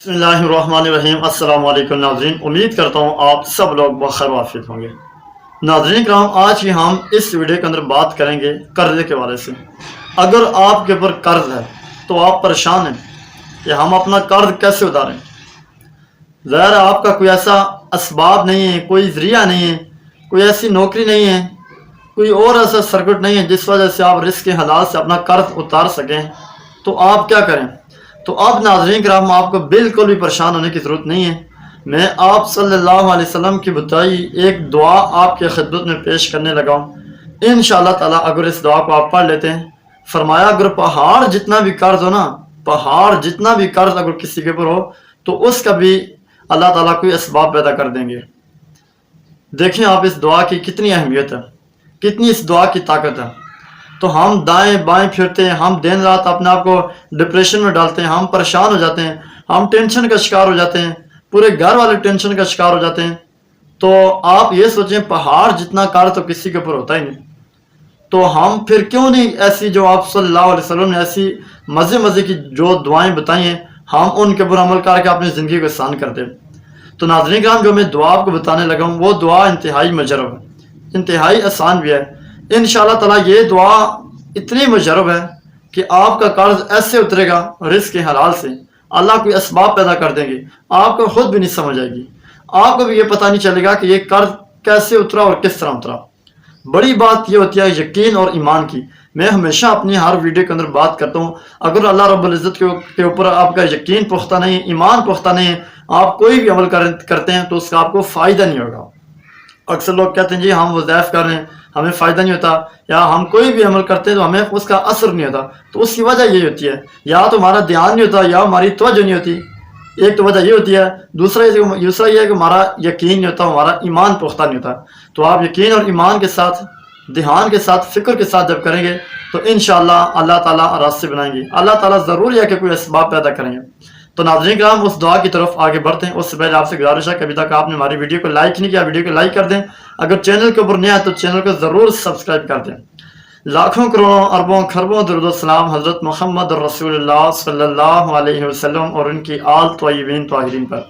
بسم اللہ الرحمن الرحیم۔ السلام علیکم ناظرین، امید کرتا ہوں آپ سب لوگ بخیر وافیت ہوں گے۔ ناظرین کرام، آج ہی ہم اس ویڈیو کے اندر بات کریں گے قرضے کے بارے سے۔ اگر آپ کے اوپر قرض ہے تو آپ پریشان ہیں کہ ہم اپنا قرض کیسے اتاریں۔ ظاہر ہے آپ کا کوئی ایسا اسباب نہیں ہے، کوئی ذریعہ نہیں ہے، کوئی ایسی نوکری نہیں ہے، کوئی اور ایسا سرکٹ نہیں ہے جس وجہ سے آپ رزق کے حلال سے اپنا قرض اتار سکیں، تو آپ کیا کریں؟ تو اب ناظرین کرام، آپ کو بالکل بھی پریشان ہونے کی ضرورت نہیں ہے۔ میں آپ صلی اللہ علیہ وسلم کی بتائی ایک دعا آپ کے خدمت میں پیش کرنے لگا ہوں۔ انشاءاللہ تعالیٰ اگر اس دعا کو آپ پڑھ لیتے ہیں، فرمایا اگر پہاڑ جتنا بھی قرض ہو نا، پہاڑ جتنا بھی قرض اگر کسی کے اوپر ہو تو اس کا بھی اللہ تعالیٰ کوئی اسباب پیدا کر دیں گے۔ دیکھیں آپ اس دعا کی کتنی اہمیت ہے، کتنی اس دعا کی طاقت ہے۔ تو ہم دائیں بائیں پھرتے ہیں، ہم دن رات اپنے آپ کو ڈپریشن میں ڈالتے ہیں، ہم پریشان ہو جاتے ہیں، ہم ٹینشن کا شکار ہو جاتے ہیں، پورے گھر والے ٹینشن کا شکار ہو جاتے ہیں۔ تو آپ یہ سوچیں پہاڑ جتنا قرض تو کسی کے اوپر ہوتا ہی نہیں، تو ہم پھر کیوں نہیں ایسی جو آپ صلی اللہ علیہ وسلم نے ایسی مزے کی جو دعائیں بتائی ہیں، ہم ان کے اوپر عمل کر کے اپنی زندگی کو آسان کر دیں۔ تو ناظرین کرام، جو میں دعا آپ کو بتانے لگا ہوں وہ دعا انتہائی مجرب ہے، انتہائی آسان بھی ہے۔ انشاءاللہ تعالیٰ یہ دعا اتنی مجرب ہے کہ آپ کا قرض ایسے اترے گا رزق کے حلال سے، اللہ کوئی اسباب پیدا کر دیں گے، آپ کو خود بھی نہیں سمجھ آئے گی، آپ کو بھی یہ پتہ نہیں چلے گا کہ یہ قرض کیسے اترا اور کس طرح اترا۔ بڑی بات یہ ہوتی ہے یقین اور ایمان کی۔ میں ہمیشہ اپنی ہر ویڈیو کے اندر بات کرتا ہوں، اگر اللہ رب العزت کے اوپر آپ کا یقین پختہ نہیں، ایمان پختہ نہیں ہے، آپ کوئی بھی عمل کرتے ہیں تو اس کا آپ کو فائدہ نہیں ہوگا۔ اکثر لوگ کہتے ہیں جی ہم وظائف کر رہے ہیں ہمیں فائدہ نہیں ہوتا، یا ہم کوئی بھی عمل کرتے ہیں تو ہمیں اس کا اثر نہیں ہوتا، تو اس کی وجہ یہ ہوتی ہے یا تو ہمارا دھیان نہیں ہوتا یا ہماری توجہ نہیں ہوتی، ایک تو وجہ یہ ہوتی ہے، دوسرا یہ ہے کہ ہمارا یقین نہیں ہوتا، ہمارا ایمان پختہ نہیں ہوتا۔ تو آپ یقین اور ایمان کے ساتھ، دھیان کے ساتھ، فکر کے ساتھ جب کریں گے تو انشاءاللہ اللہ تعالیٰ راستے بنائیں گے، اللہ تعالیٰ ضروری ہے کہ کوئی اسباب پیدا کریں گے۔ تو ناظرین کرام، اس دعا کی طرف آگے بڑھتے ہیں۔ اس سے پہلے آپ سے گزارش ہے کہ ابھی تک آپ نے ہماری ویڈیو کو لائک نہیں کیا، ویڈیو کو لائک کر دیں، اگر چینل کے اوپر نیا ہے تو چینل کو ضرور سبسکرائب کر دیں۔ لاکھوں کروڑوں اربوں خربوں درود و سلام حضرت محمد رسول اللہ صلی اللہ علیہ وسلم اور ان کی آل طیبین طاہرین پر۔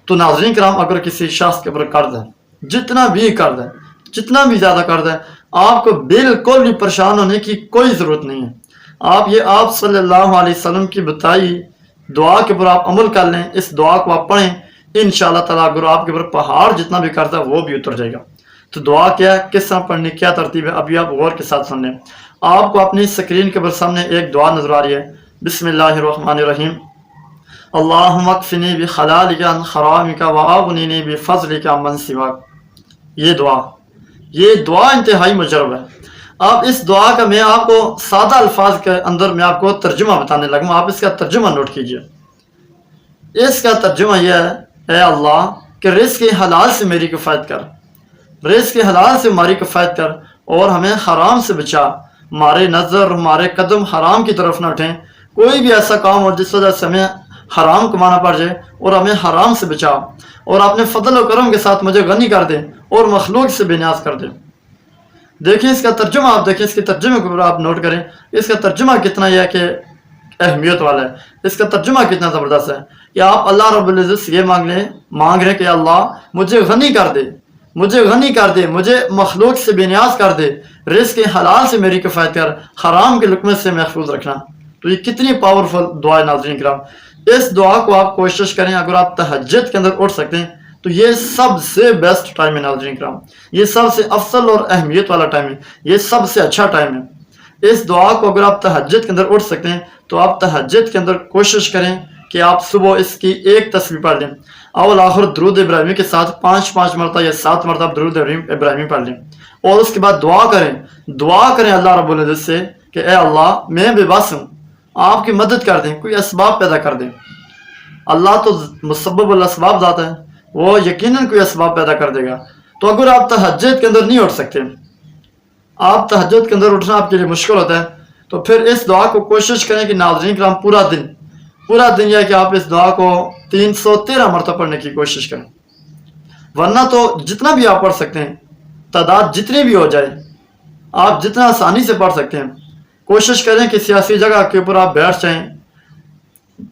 تو ناظرین کرام، اگر کسی شخص کے اوپر قرض ہے، جتنا بھی قرض ہے، جتنا بھی زیادہ قرض ہے، آپ کو بالکل بھی پریشان ہونے کی کوئی ضرورت نہیں ہے۔ آپ صلی اللہ علیہ وسلم کی بتائی دعا کے اوپر آپ عمل کر لیں، اس دعا کو آپ پڑھیں، انشاءاللہ تعالیٰ اگر آپ کے اوپر پہاڑ جتنا بھی قرض ہے وہ بھی اتر جائے گا۔ تو دعا کیا ہے، کس طرح پڑھنی، کیا ترتیب ہے، ابھی آپ غور کے ساتھ سن لیں۔ آپ کو اپنی سکرین کے اوپر سامنے ایک دعا نظر آ رہی ہے، بسم اللہ الرحمن الرحیم، اللہم اکفنی بحلالک عن حرامک واغننی بفضلک عمن سواک۔ یہ دعا انتہائی مجرب ہے۔ اب اس دعا کا میں آپ کو سادہ الفاظ کے اندر میں آپ کو ترجمہ بتانے لگا ہوں، آپ اس کا ترجمہ نوٹ کیجئے۔ اس کا ترجمہ یہ ہے، اے اللہ کہ رزق حلال سے میری کفایت کر، رزق حلال سے ہماری کفایت کر، اور ہمیں حرام سے بچا، ہمارے نظر، ہمارے قدم حرام کی طرف نہ اٹھیں، کوئی بھی ایسا کام ہو جس وجہ سے ہمیں حرام کمانا پڑ جائے، اور ہمیں حرام سے بچا، اور اپنے فضل و کرم کے ساتھ مجھے غنی کر دے اور مخلوق سے بے نیاز کر دے۔ دیکھیں اس کا ترجمہ، آپ دیکھیں اس کے ترجمے کو آپ نوٹ کریں، اس کا ترجمہ کتنا یہ ہے کہ اہمیت والا ہے، اس کا ترجمہ کتنا زبردست ہے کہ آپ اللہ رب العزت سے یہ مانگ رہے ہیں کہ اللہ مجھے غنی کر دے، مجھے غنی کر دے، مجھے مخلوق سے بے نیاز کر دے، رزق حلال سے میری کفایت کر، حرام کے لقمے سے محفوظ رکھنا۔ تو یہ کتنی پاورفل دعا ہے ناظرین کرام۔ اس دعا کو آپ کوشش کریں، اگر آپ تہجد کے اندر اٹھ سکتے ہیں تو یہ سب سے بیسٹ ٹائم ہے ناظرین کرام، یہ سب سے افضل اور اہمیت والا ٹائم ہے، یہ سب سے اچھا ٹائم ہے۔ اس دعا کو اگر آپ تہجد کے اندر اٹھ سکتے ہیں تو آپ تہجد کے اندر کوشش کریں کہ آپ صبح اس کی ایک تسبیح پڑھ لیں، اول آخر درود ابراہیمی کے ساتھ 5 مرتبہ یا 7 مرتبہ درود ابراہیمی پڑھ لیں، اور اس کے بعد دعا کریں اللہ رب العزت سے کہ اے اللہ میں بے بس ہوں، آپ کی مدد کر دیں، کوئی اسباب پیدا کر دیں۔ اللہ تو مسبب الاسباب ذات ہے، وہ یقیناً کوئی اسباب پیدا کر دے گا۔ تو اگر آپ تہجد کے اندر نہیں اٹھ سکتے، آپ تہجد کے اندر اٹھنا آپ کے لیے مشکل ہوتا ہے، تو پھر اس دعا کو کوشش کریں کہ ناظرین کرام پورا دن یہ ہے کہ آپ اس دعا کو 313 مرتبہ پڑھنے کی کوشش کریں، ورنہ تو جتنا بھی آپ پڑھ سکتے ہیں، تعداد جتنی بھی ہو جائے، آپ جتنا آسانی سے پڑھ سکتے ہیں، کوشش کریں کہ سیاسی جگہ کے اوپر آپ بیٹھ جائیں،